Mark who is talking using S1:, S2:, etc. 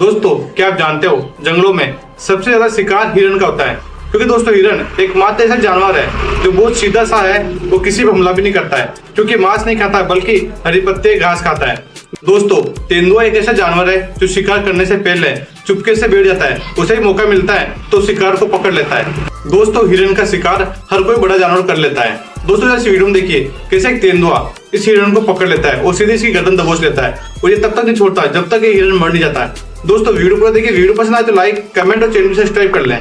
S1: दोस्तों क्या आप जानते हो जंगलों में सबसे ज्यादा शिकार हिरन का होता है। क्योंकि दोस्तों हिरन एकमात्र ऐसा जानवर है जो बहुत सीधा सा है, वो किसी पर हमला भी नहीं करता है क्योंकि मांस नहीं खाता बल्कि हरी पत्ते घास खाता है। दोस्तों तेंदुआ एक ऐसा जानवर है जो शिकार करने से पहले चुपके से बैठ जाता है, उसे ही मौका मिलता है तो शिकार को पकड़ लेता है। दोस्तों हिरन का शिकार हर कोई बड़ा जानवर कर लेता है। दोस्तों इस वीडियो में देखिए कैसे एक तेंदुआ इस हिरन को पकड़ लेता है और सीधे इसकी गर्दन दबोच लेता है और ये तब तक नहीं छोड़ता जब तक ये हिरन मर नहीं जाता है। दोस्तों वीडियो पूरा देखिए, वीडियो पसंद आए तो लाइक कमेंट और चैनल को सब्सक्राइब कर लें।